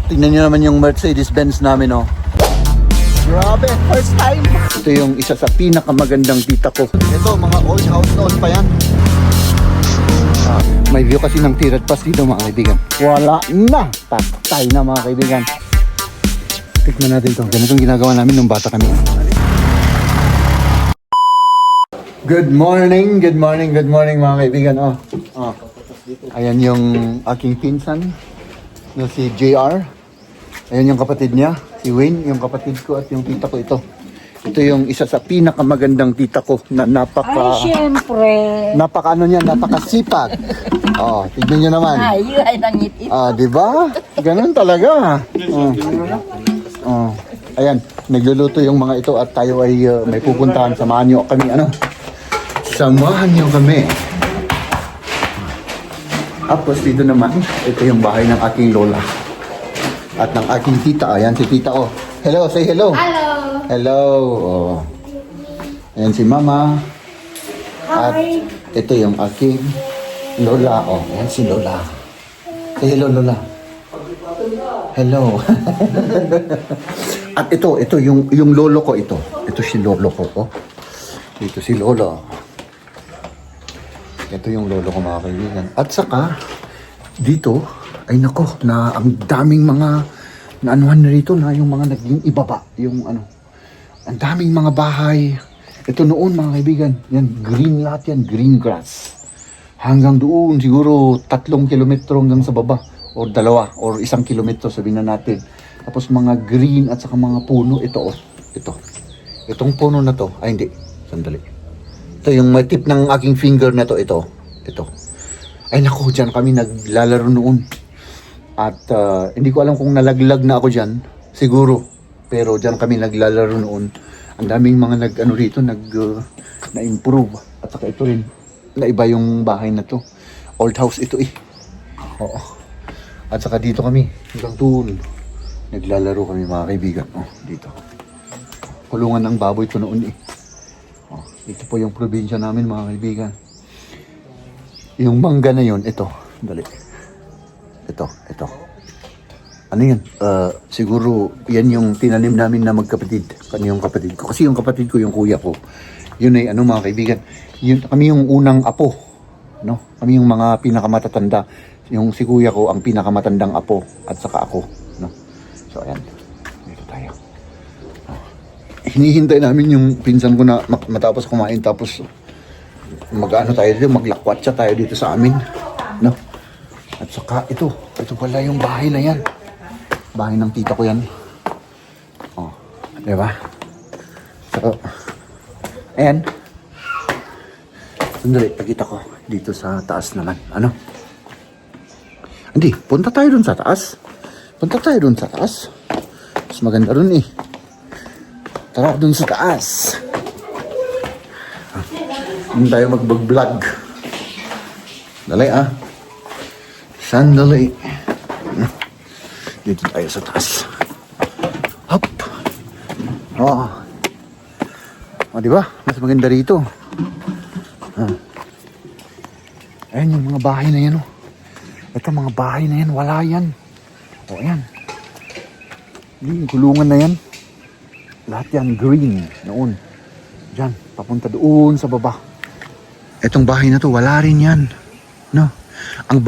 Tingnan nyo naman yung Mercedes-Benz namin, oh. Grabe, first time. Ito yung isa sa pinakamagandang tita ko. Ito, mga old house noon pa yan. May view kasi ng Tirad Pass dito, mga kaibigan. Wala na. Patay na, mga kaibigan. Tikman natin to. Ganitong ginagawa namin nung bata kami. Good morning, good morning, good morning, mga kaibigan. Ayan yung aking pinsan, no, si JR. Ayan yung kapatid niya, si Wayne, yung kapatid ko at yung tita ko ito. Ito yung isa sa pinakamagandang tita ko na Ay, syempre. napakasipag. Tignan nyo naman. Ay, nangit-it. Di ba? Ganun talaga. Ayan, nagluluto yung mga ito at tayo ay may pupuntahan. Samahan nyo kami, Samahan nyo kami. Tapos dito naman, ito yung bahay ng aking lola. At ng aking tita. Ayan si tita, oh. Hello, say hello. Hello. Hello. Oh. Ayan si mama. At Hi. ito yung aking lola. Oh, ayan si lola. Say hello, lola. Hello. At ito yung lolo ko ito. Ito si lolo ko, oh. Ito si lolo. Ito yung lolo ko, mga kaibigan. At saka dito ay nako na ang daming mga naanuhan na rito na yung mga naging ibaba, yung ang daming mga bahay. Ito noon, mga kaibigan, yan green lahat yan, green grass. Hanggang doon siguro 3 kilometro hanggang sa baba or 2 or 1 kilometro sabihin na natin. Tapos mga green at saka mga puno ito, itong puno na to, ay hindi, sandali. Ito yung tip ng aking finger na to, ito. Ay naku, dyan kami naglalaro noon. At hindi ko alam kung nalaglag na ako dyan, siguro. Pero dyan kami naglalaro noon. Ang daming mga na-improve. At saka ito rin, naiba yung bahay na to. Old house ito eh. Oo. At saka dito kami, hanggang doon. Naglalaro kami, mga kaibigan. Dito. Kulungan ng baboy ito noon eh. Ito po yung probinsya namin, mga kaibigan. Yung mangga na yun, ito. Dali. Ito. Ano yan? Siguro, yan yung tinanim namin na magkapatid. Yung kapatid ko. Kasi yung kapatid ko, yung kuya ko. Yun ay, mga kaibigan. Kami yung unang apo. No? Kami yung mga pinakamatatanda. Yung si kuya ko, ang pinakamatandang apo. At saka ako. No? So, ayan. Dito tayo. Hinihintay namin yung pinsan ko na matapos kumain. Tapos, tayo dito, maglakwatsa tayo dito sa amin. No? At saka ito pala yung bahay na yan. Bahay ng tita ko yan. Diba? So, ayan. Sandali, pakita ko dito sa taas naman. Hindi, punta tayo dun sa taas. Mas maganda rin eh. Tara dun sa taas. Hindi tayo mag-vlog. Dali Sandali. Dito tayo sa taas. Hop. Diba? Mas maganda rito. Ayan yung mga bahay na yan, Ito mga bahay na yan, wala yan. Ayan. Yung kulungan na yan. Lahat yan green noon. Diyan, papunta doon sa baba. Itong bahay na to, wala rin yan. No?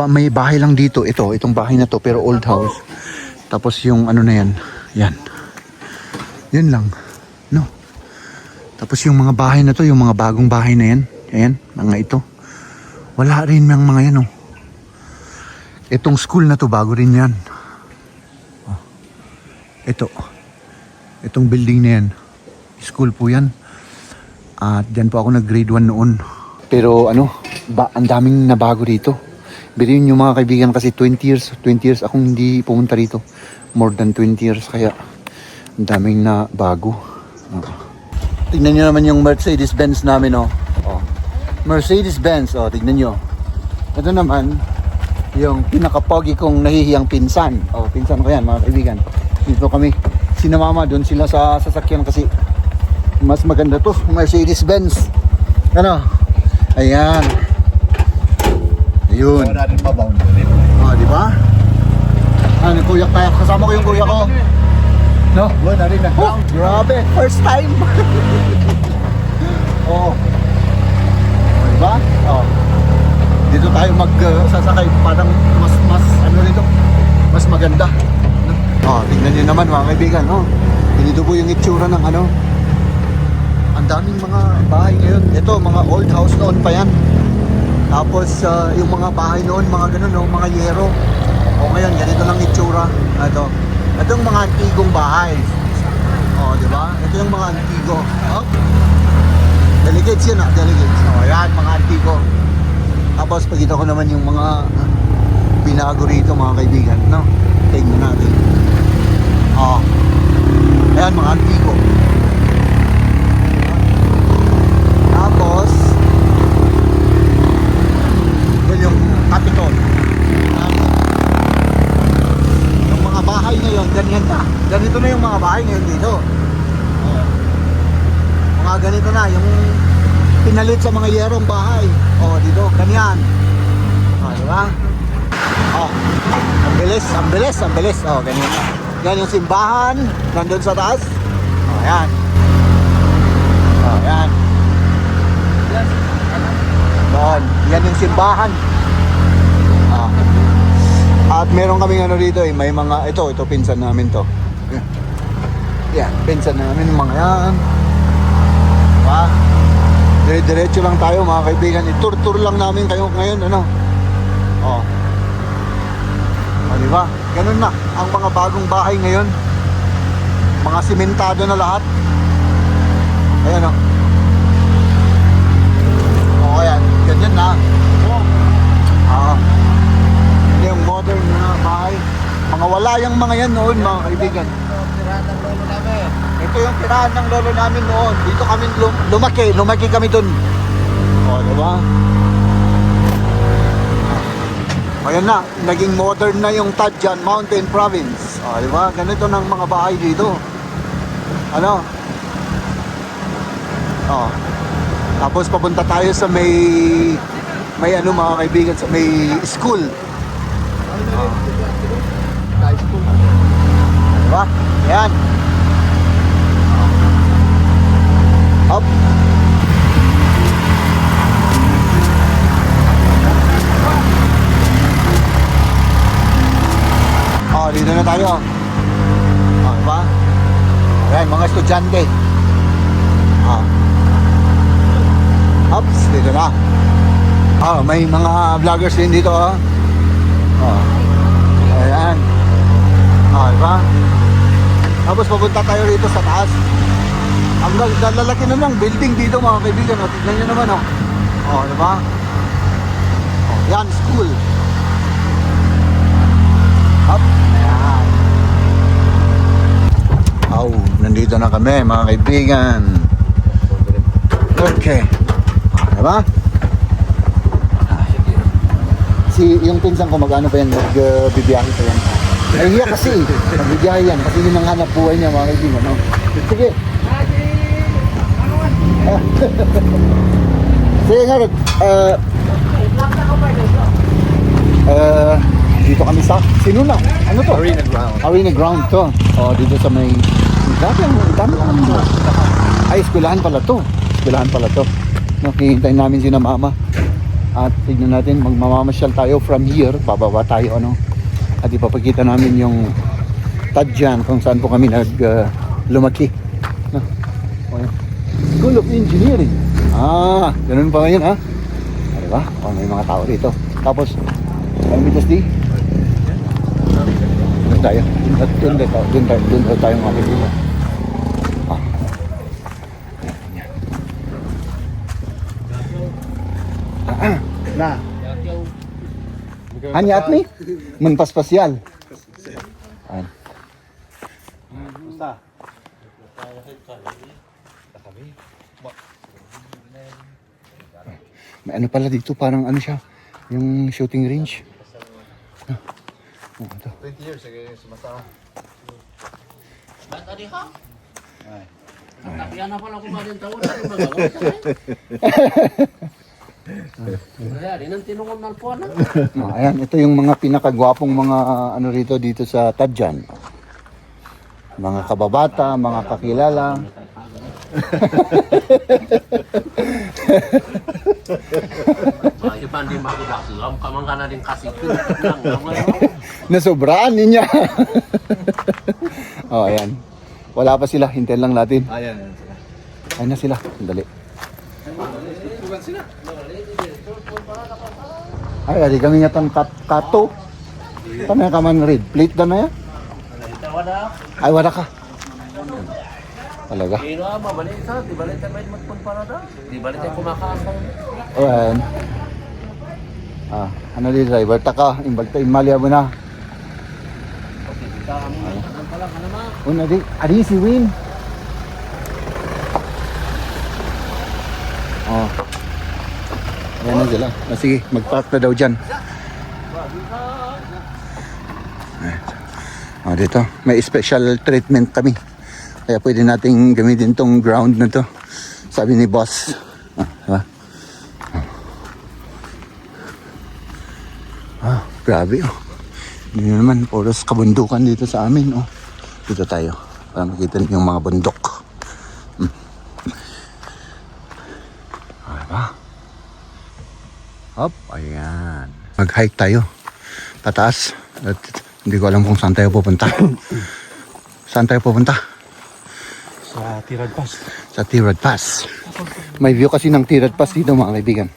May bahay lang dito, itong bahay na to, pero old house. Tapos yung na yan, yan. Yan lang. No? Tapos yung mga bahay na to, yung mga bagong bahay na yan, ayan, mga ito. Wala rin yung mga yan, Itong school na to, bago rin yan. Itong building na yan, school po yan. At dyan po ako nag-grade 1 noon. Pero ang daming nabago dito. Bilhin yung mga kaibigan kasi 20 years akong hindi pumunta rito. More than 20 years kaya ang daming na bago. Tignan nyo naman yung Mercedes-Benz namin, Mercedes-Benz, tignan nyo. Ito naman, yung pinaka-pogi kong nahihiyang pinsan. Pinsan ko yan, mga kaibigan. Dito kami. Sina mama, doon sila sa sasakyan kasi mas maganda to, Mercedes-Benz. Ayan. Ayun. Di ba? Kuya kaya kasama ko yung kuya ko. No? Wala rin na. Oh, grabe. First time. Oo. Diba? Oo. Dito tayo magsasakay. Parang mas ano rito. Mas maganda. Tingnan nyo naman mga kaibigan. Dito po yung itsura ng ano. Ang daming mga bahay ngayon. Ito, mga old house noon pa yan. Tapos yung mga bahay noon, mga ganun, mga yero. Ngayon, ganito lang itsura. Ito yung mga antigong bahay. Di ba? Ito yung mga antigo. Delegates yun, delegates. Yan, mga antigo. Tapos, pagkita ko naman yung mga binago rito, mga kaibigan. Tingnan natin. Ayan, mga antigo. Tapos, yung Capitol. Yung mga bahay ngayon, ganyan na. Ganito na yung mga bahay ngayon dito. Mga ganito na, yung pinalit sa mga yerong bahay. Dito, ganyan. Diba? Ang bilis, ang bilis, ang bilis. Ganyan na. Yan yung simbahan, nandun sa taas. Ayan. Ayan. Doon, yan yung simbahan. At meron kaming ano dito may mga, ito pinsan namin to. Yan, pinsan namin yung mga yan. Diba? Diretso lang tayo mga kaibigan. I-tour lang namin kayo ngayon, diba? Ganun na, ang mga bagong bahay ngayon. Mga simentado na lahat. Ayan ayan, ganyan na. Yung modern na bahay. Mga wala yung mga yan noon, mga kaibigan. Ito yung tirahan ng lolo namin noon. Dito kami lumaki kami dun. Diba? Ayan na, naging modern na yung Tadjan Mountain Province. Diba? Ganito ng mga bahay dito. Tapos papunta tayo sa may mga kaibigan, sa may school. Diba? Ayan. Up. Dito na tayo. Diba? Ayan, mga estudyante. Ups, dito na. May mga vloggers din dito. Ayan. Diba? Tapos papunta tayo rito sa taas. Ang lalaki na ng building dito mga kaibigan. Tignan nyo naman. Diba? Yan, school. Up. Ayan. Nandito na kami mga kaibigan. Okay. Diba? Yung pinsan ko magano pa yan, magbibiyahe pa yan. Nahihiya kasi, magbibiyahe yan. Kasi yun ang hanap buhay niya mga kaibigan. Sige. Sige nga, dito kami sa Sinuna. Ano to? Arena Ground. Arena Ground to. Dito sa may dami lang. Ay, eskwelahan pala to. Hihintay namin si na mama. At tignan natin, magmamamasyal tayo from here. Bababa tayo, At ipapakita namin yung Tadjan kung saan po kami lumaki. School of Engineering. Ganun pa ngayon, Diba? May mga tao dito. Tapos, Mitos D. Doon tayo. Doon tayo mga kaibigan. Na. Hanya at ni? Munpaspasyal. Ayan. Basta. May ano pala dito, parang ano siya, yung shooting range. Ito. 20 years ago, sumasama. Tadi ha? Ay. Tapi na pala ko ba din taon? Ayan, ito yung mga pinakagwapong mga ano rito dito sa Tadjan. Mga kababata, mga kakilala. Iba hindi makudakulam, kamang ka na din kasi Nasobraan niya. Oh, ayan. Wala pa sila, hintayin lang natin. Ayan. Ayun na sila, sandali. Ay, ari kami nga tan kato. Tanay ka man red plate na ya. Ay, wala ka. Talaga. Pero mabalik sa, di balik tayo may magpunpara na. Di balik tayo kumakaasang. Ayan. Ano di driver? Taka, imbalta imalya mo na. Una di, ari si Win. Oh. Ayan na sila. Sige, mag-park na daw dyan. Oh, dito, may special treatment kami. Kaya pwede nating gamitin tong ground na to. Sabi ni boss. Diba? Grabe oh. Hindi naman, puros kabundukan dito sa amin oh. Dito tayo, para makita niyo yung mga bundok. Diba? Hop, ayan. Mag-hike tayo. Pataas. At hindi ko alam kung saan tayo pupunta. Saan tayo pupunta? Sa Tirad Pass. Sa Tirad Pass. May view kasi ng Tirad Pass dito mga kaibigan.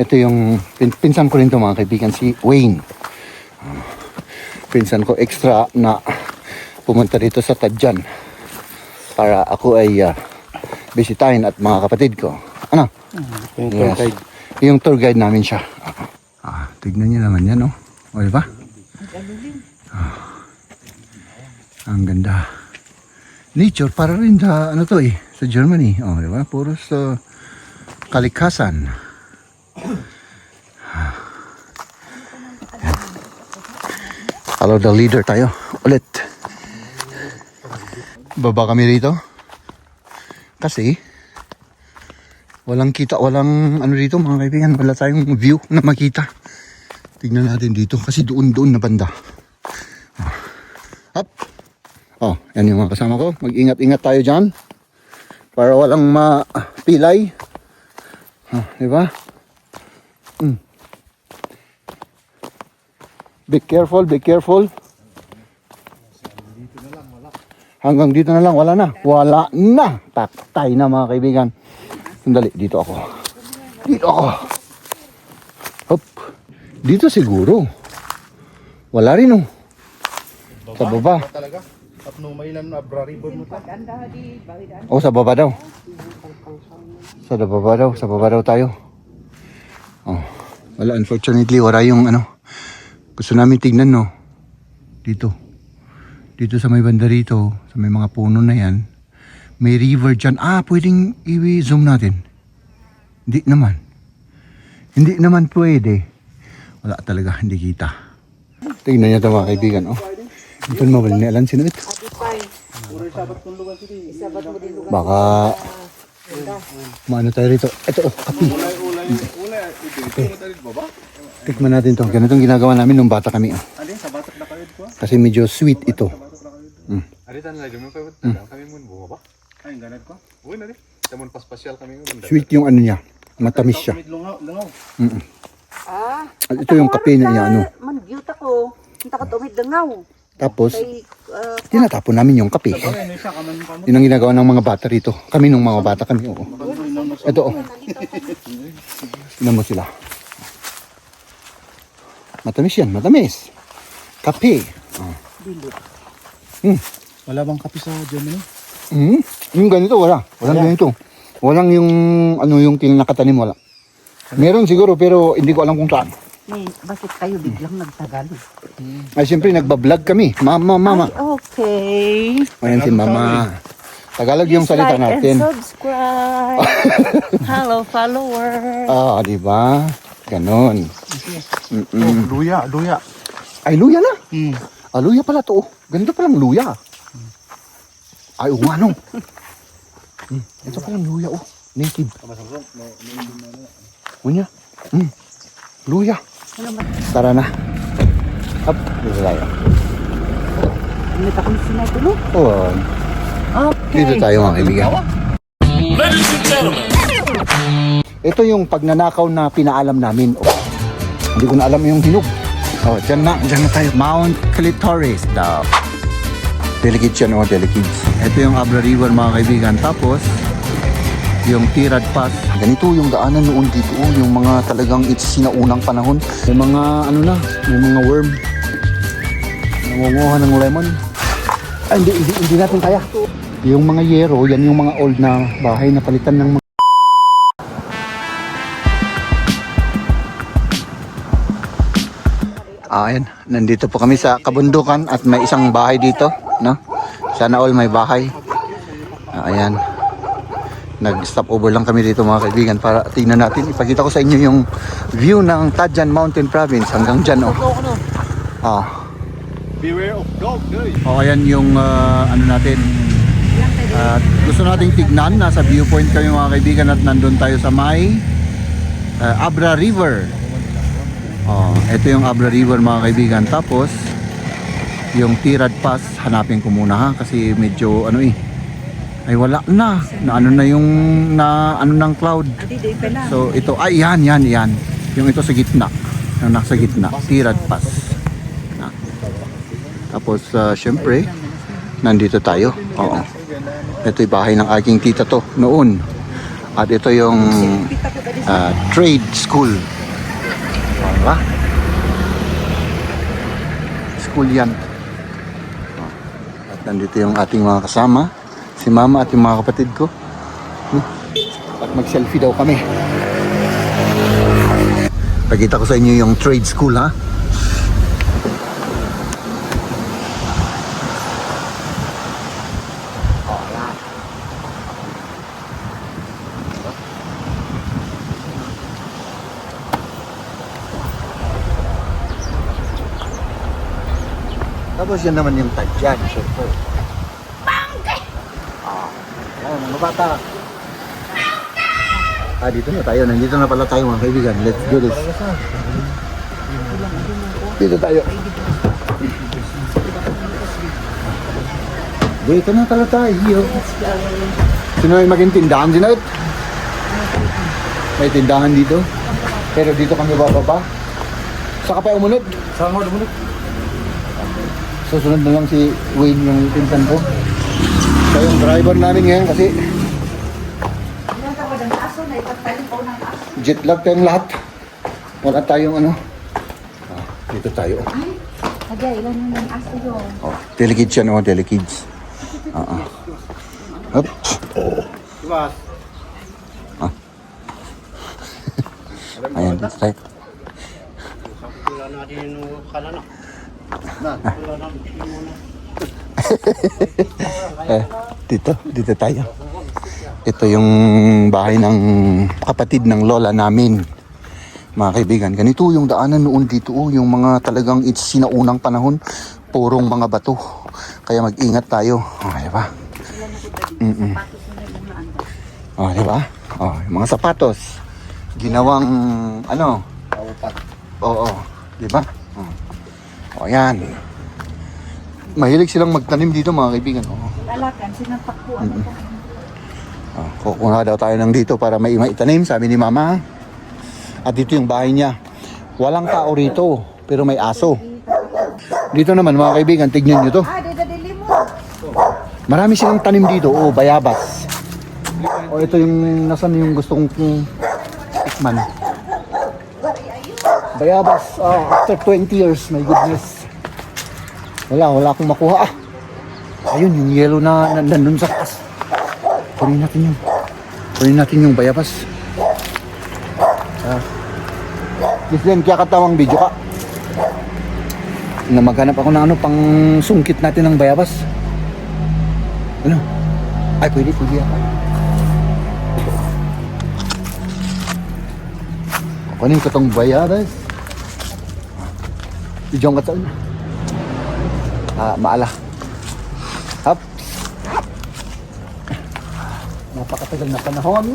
Ito yung pinsan ko rin to mga kaibigan, si Wayne. Pinsan ko extra na pumunta dito sa Tadjan para ako ay bisitahin at mga kapatid ko. Ano? Yung tour guide. Yung tour guide namin siya. Tignan niyo naman yan, oh. O, diba? Ang ganda. Nature, para rin sa, ano to eh, sa Germany. O, diba? Puro sa kalikasan. Follow the leader tayo. Ulit. Baba kami rito. Kasi, walang kita, walang ano dito mga kaibigan. Wala tayong view na makita. Tignan natin dito. Kasi doon na banda. Up. Oh, yan yung mga kasama ko. Mag-ingat-ingat tayo dyan. Para walang mapilay. Diba? Be careful, be careful. Hanggang dito na lang, wala na. Wala na. Taktay na mga kaibigan. Sandali, dito ako. Dito ako. Hop. Dito siguro. Wala rin oh. Sa baba. Talaga? At no may ilan na abraribon mo ta. Oh, sa baba daw. Sa baba daw. Sa baba daw tayo. Oh. Wala, unfortunately, wala yung ano. Gusto namin tignan, no? Dito. Dito sa may banda rito, sa may mga puno na yan, may river dyan. Pwedeng i-zoom natin. Hindi naman. Hindi naman pwede. Wala talaga, hindi kita. Tignan niyo ito mga kaibigan, oh. Ito naman, wala nialan sino ito. Baka, maano tayo rito. Ito, oh, kapi. Tikman natin to. Ganitong ginagawa namin nung bata kami. Kasi medyo sweet ito. Sweet yung ano niya. Matamis siya. At ito yung kape niya. Ano. Man-gyuta ko. Hinta ka tumid dangaw. Tapos, Kay, tinatapon namin yung kape. Yun ang ginagawa ng mga bata rito. Kami nung mga bata kami. Oo. Ito, oh. Tignan mo sila. Matamis yan, matamis. Kape. Wala bang kape sa Germany? Yung ganito, wala. Walang ganito. Walang yung, ano, yung tinakatanim, wala. Meron siguro, pero hindi ko alam kung saan. bakit kayo biglang nagtagalog? Ay, siyempre, nagbablog kami. Mama. Ay, okay. Ayan si Mama. Tagalog yung salita natin. And subscribe. Hello, followers. Di ba? Ganon. Luya. Ay, luya na. Luya pala to. Ganito palang luya. Ay, oo nga, no. Ito palang luya, oh. Native. Unya. Luya. Tara na. Up, dito tayo. May takong sinay ko, no? Oo. Okay. Dito tayo mga kaibigan. Ito yung pagnanakaw na pinaalam namin. Oh, hindi ko na alam yung hinog. Oh, dyan na tayo. Mount Clitoris daw. Delicate yan, oh, delicate. Ito yung Abra River mga kaibigan. Tapos, yung Tirad Pass. Ganito yung daanan noon dito. Oh, yung mga talagang it's sinaunang panahon. May mga ano na, may mga worm. Nangunguha ng lemon. Ay, hindi natin kaya. Yung mga yero, yan yung mga old na bahay na palitan ng mga... Ayan, nandito po kami sa kabundukan at may isang bahay dito, no? Sana all may bahay. Ayan. Nag-stop over lang kami dito mga kaibigan para tingnan natin. Ipakita ko sa inyo yung view ng Tadjan Mountain Province hanggang dyan, oh. Beware of dog, guys. O ayan yung ano natin. At gusto nating tignan, nasa viewpoint kami mga kaibigan at nandun tayo sa may Abra River. Ito yung Abra River mga kaibigan. Tapos yung Tirad Pass, hanapin ko muna ha kasi medyo ano ay wala na. Na ano na yung na ano ng cloud. So ito ay yan. Yung ito sa gitna. Yung nasa gitna, Tirad Pass. Tapos syempre nandito tayo. Oo. Ito yung bahay ng aking tita to noon. At ito yung trade school. Diba? School yan. At nandito yung ating mga kasama. Si mama at yung mga kapatid ko. At mag-selfie daw kami. Pakita ko sa inyo yung trade school ha. Tapos yan naman yung Tadjan, syempre. Ayan, mga bata. Dito na tayo. Nandito na pala tayo mga kaibigan. Let's do this. Dito tayo. Dito na pala tayo. Sino may maging tindahan? Sino? May tindahan dito. Pero dito kami bababa. Saka pa umunod. Saan mo dumunod? Susunod na lang si Wayne yung pinsan ko. So yung driver namin ngayon kasi jet lag tayong lahat. Wala tayong ano. Dito tayo. Agay, ilan yung aso yun? Delicate yan o, delicate. Hop. Diba? Ayan, dito tayo. Wala natin yung kanana. Dito tayo. Ito yung bahay ng kapatid ng lola namin. Mga kaibigan, ganito yung daanan noon dito. Yung mga talagang it's sinaunang panahon. Purong mga bato. Kaya mag-ingat tayo. Diba? Diba? Yung mga sapatos. Ginawang ano? Oo. Diba? Yan. Mahilig silang magtanim dito mga kaibigan. Lalakan, sinantakbuan mo. Kukuha daw tayo ng dito para may maitanim, sabi ni mama. At dito yung bahay niya. Walang tao rito, pero may aso. Dito naman mga kaibigan, tignan nyo to. Dadali mo. Marami silang tanim dito. Bayabas. Ito yung nasan yung gustong tikman. Bayabas. After 20 years, my goodness. Wala akong makuha. Ayun, yung yellow na nandun sa taas. Kunin natin yung bayabas. Kislen, kaya katawang video ka. Na maghanap ako ng ano, pang sungkit natin ng bayabas. Ano? Ay, pwede ako. Kunin ko tong bayabas. Idyong ka taon. Maala. Hop. Napakatagal na panahon.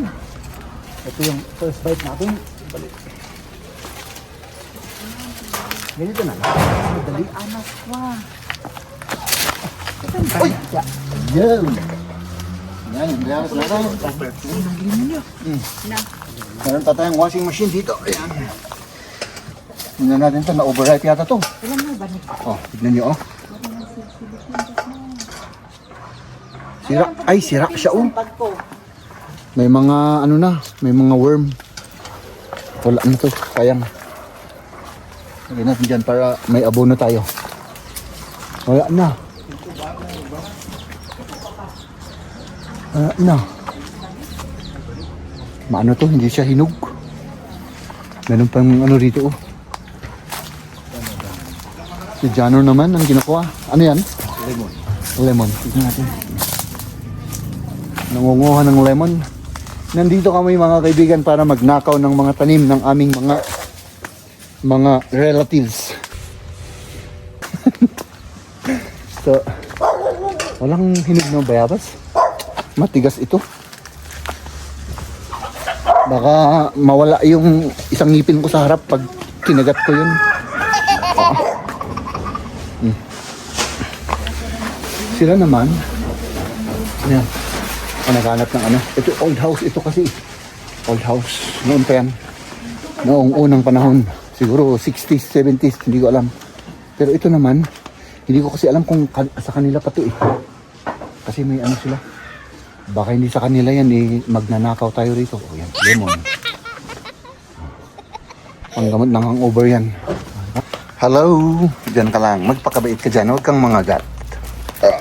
Ito yung first bite natin. Balik. Ganito na. Madali. Anak ko. Uy! Yan. Yan, bayabas na tayo. Meron pa tayong washing machine dito. Ayan. Tingnan natin ito. Na-overripe yata to. Alam mo ba ni? Oh, tignan nyo, oh. Sira. Ay, sira siya, oh. Pagko. May mga, ano na, may mga worm. Wala na to. Sayang. Lagyan natin dyan para may abono tayo. Wala na. Wala na. Maano to? Hindi siya hinog. Meron pang ano rito, oh. Si Jano naman ang ginakuha. Ano yan? Lemon. Lemon. Tignan natin. Nangunguha ng lemon. Nandito kami mga kaibigan para magnakaw ng mga tanim ng aming mga relatives. So, walang hinog na bayabas. Matigas ito. Baka mawala yung isang ngipin ko sa harap pag kinagat ko yun. Sila naman, yan, naghanap ng ano. Ito old house, ito kasi. Old house, noon pa yan. Noong unang panahon, siguro 60s, 70s, hindi ko alam. Pero ito naman, hindi ko kasi alam kung sa kanila pa to eh. Kasi may ano sila. Baka hindi sa kanila yan eh, magnanakaw tayo rito. O yan, lemon. Panggamot ng hangover yan. Hello, dyan ka lang. Magpakabait ka dyan, huwag kang mangagat.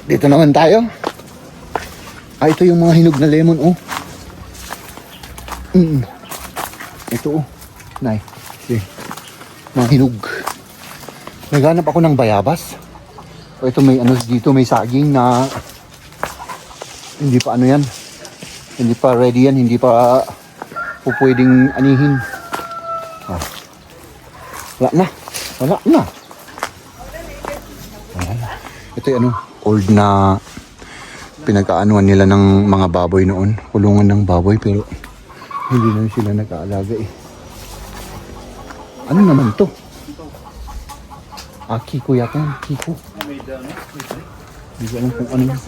Dito naman tayo. Ito yung mga hinog na lemon, oh. Ito, oh. Nay, see. Mga hinog. Naghanap ako ng bayabas. O ito may ano dito, may saging na hindi pa ano yan. Hindi pa ready yan, hindi pa pwedeng anihin. Oh. Wala na. Wala na. Wala na. Ito yung ano, old na pinagkaanuan nila ng mga baboy noon. Kulungan ng baboy pero hindi na sila nag-aalaga eh. Ano naman to? Ah, Kiko yata yan. Kiko. Hindi ko alam kung ano yun.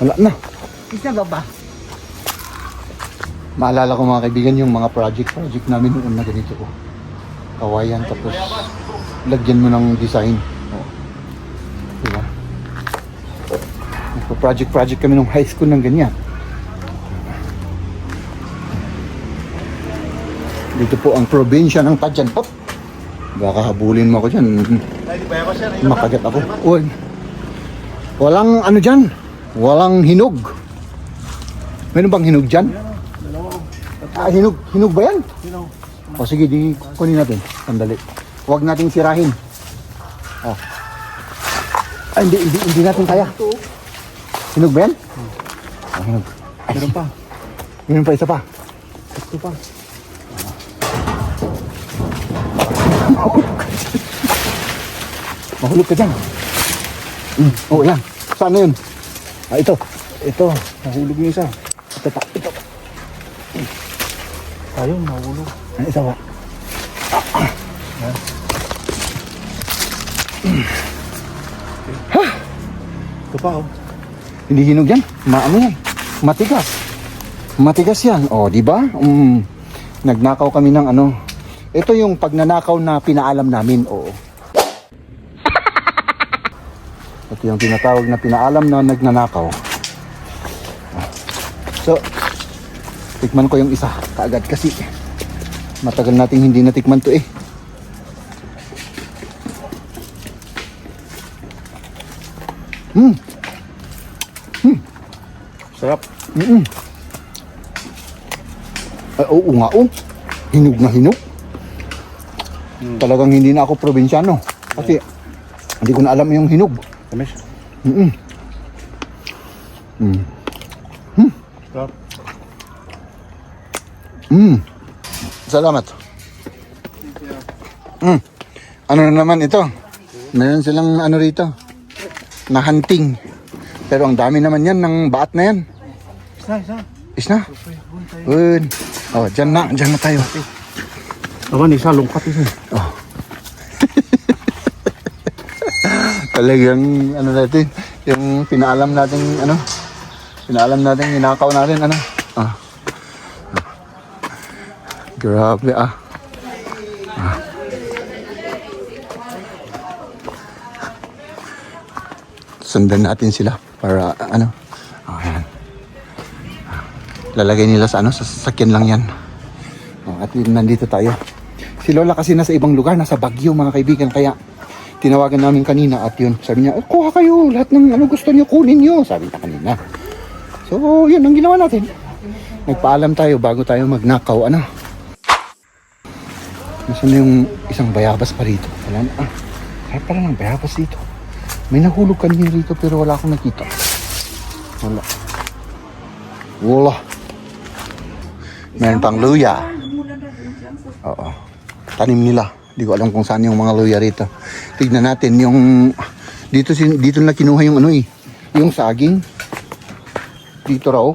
Wala na. Isa ba ba? Maalala ko mga kaibigan yung mga project namin noon na ganito ko. Kawayan tapos lagyan mo ng design. Oh. Diba? Project kami nung high school ng ganyan. Dito po ang probinsya ng Tadjan. Hop! Baka habulin mo ako dyan. Makagat ako. Uy. Walang ano dyan. Walang hinog. Meron bang hinog dyan? Ah, hinog. Hinog ba yan? O sige, di kunin natin. Sandali. Huwag nating sirahin. Oh. Ay, hindi natin kaya. Hinog ba yan? Oh, hinog. Ay, meron pa. Meron pa, isa pa. Ito pa. Mahulog ka dyan. Oh, yan. Saan na yun? Ah, ito. Ito. Nahulog yung isa. Ito pa. Ito pa. Ayun, nahulog. Ano isa pa? Ito pa, oh. Hindi hinog yan. Maano yan? Matigas. Matigas yan. O, di ba? Nagnakaw kami ng ano. Ito yung pagnanakaw na pinaalam namin. Oo. Ito yung tinatawag na pinaalam na nagnanakaw. So, tikman ko yung isa kaagad kasi matagal nating hindi natikman to eh. Sarap. Ay, oo nga oh. Hinog na hinog. Talagang hindi na ako probinsyano. Kasi hindi ko na alam yung hinog. Tamis. Sarap. Salamat. Ano na naman ito? Meron silang ano rito na hunting. Pero ang dami naman yan ng baat na yan. Isa. Is na? Good. Oh, dyan na tayo. Awan, isa, lungkat isa. Oh. Talagang ano natin, yung pinaalam natin ninakaw natin ano. Ah. Grabe ah. Sundan natin sila para ano. Ayan. Lalagay nila sa ano, sa sasakyan lang yan. At nandito tayo. Si Lola kasi nasa ibang lugar, nasa Baguio mga kaibigan, kaya tinawagan namin kanina at yun, sabi niya, kuha kayo, lahat ng ano gusto niyo, kunin niyo, sabi niya kanina. So, yun ang ginawa natin. Nagpaalam tayo bago tayo magnakaw, ano. Nasaan na yung isang bayabas pa rito? Wala na, harap pala ng bayabas dito. May nahulog kanina rito pero wala akong nakita. Wala. Meron pang luya. Oo. Tanim nila. Hindi ko alam kung saan yung mga luya rito. Tignan natin yung dito na kinuha yung ano eh. Yung saging. Dito raw.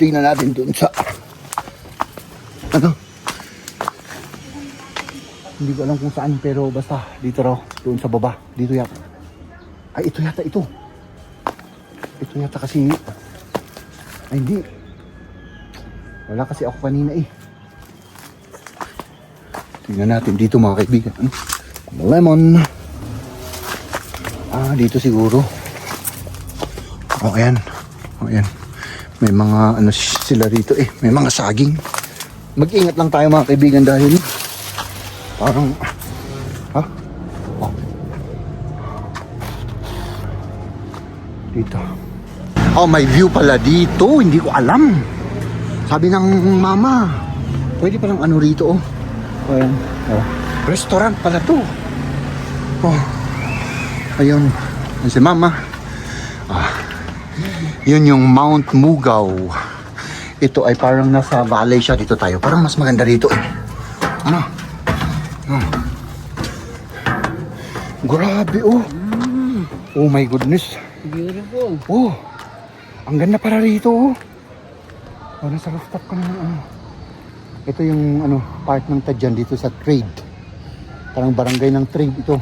Tignan natin dun sa ano. Hindi ko alam kung saan pero basta dito raw. Doon sa baba. Dito yata. Ay ito yata ito. Ito yata kasi. Ay hindi. Wala kasi ako kanina eh. Tingnan natin dito mga kaibigan. Lemon. Dito siguro. Ayan. Ayan. May mga ano sila rito eh. May mga saging. Mag-ingat lang tayo mga kaibigan dahil parang dito. May view pala dito. Hindi ko alam. Sabi ng mama, pwede palang ano rito oh. Ayan. Restaurant pala to. Ayun. Ayun si mama. Yun yung Mount Mugaw. Ito ay parang nasa valley siya. Dito tayo. Parang mas maganda rito eh. Ano? Grabe oh. Oh my goodness. Beautiful. Oh. Ang ganda para rito oh. Nasa rooftop ka naman ano. Ito yung ano, part ng Tadyan dito sa trade. Parang barangay ng trade ito.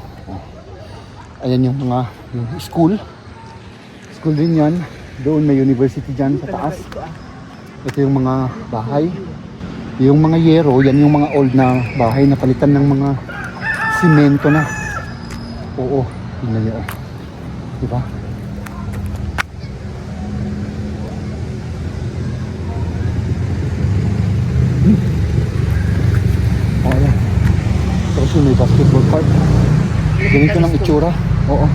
Ayan yung mga yung school. School din yan. Doon may university dyan sa taas. Ito yung mga bahay. Yung mga yero, yan yung mga old na bahay na palitan ng mga simento na. Oo, tingnan niyo. Diba? Ayan. Tapos yun, may basketball court. Ganito ng itsura. Oo.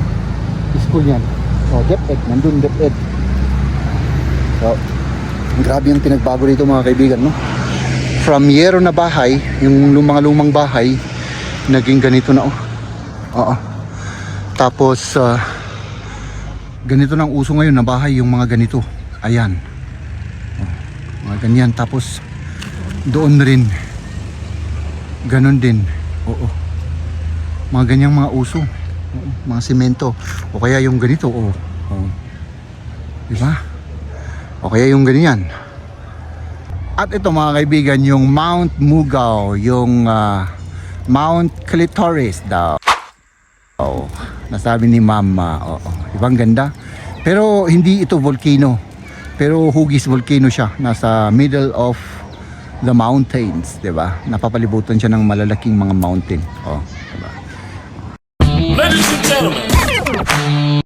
School yan. DepEd. Nandun DepEd. So, grabe yung pinagbago rito mga kaibigan, no? From yero na bahay, yung mga lumang bahay, naging ganito na, oh. Oo. Tapos, ganito ng uso ngayon na bahay, yung mga ganito. Ayan. Mga ganyan. Tapos, doon rin. Ganon din. Oo. Mga ganyang mga uso. Oo. Mga simento. O kaya yung ganito. Oo. Diba? O kaya yung ganyan. At ito mga kaibigan, yung Mount Mugaw. Yung Mount Clitoris daw. Nasabi ni Mama. Oo. Ibang ganda. Pero hindi ito volcano. Pero hugis volcano siya. Nasa middle of the mountains, 'di ba? Napapalibutan siya ng malalaking mga mountain.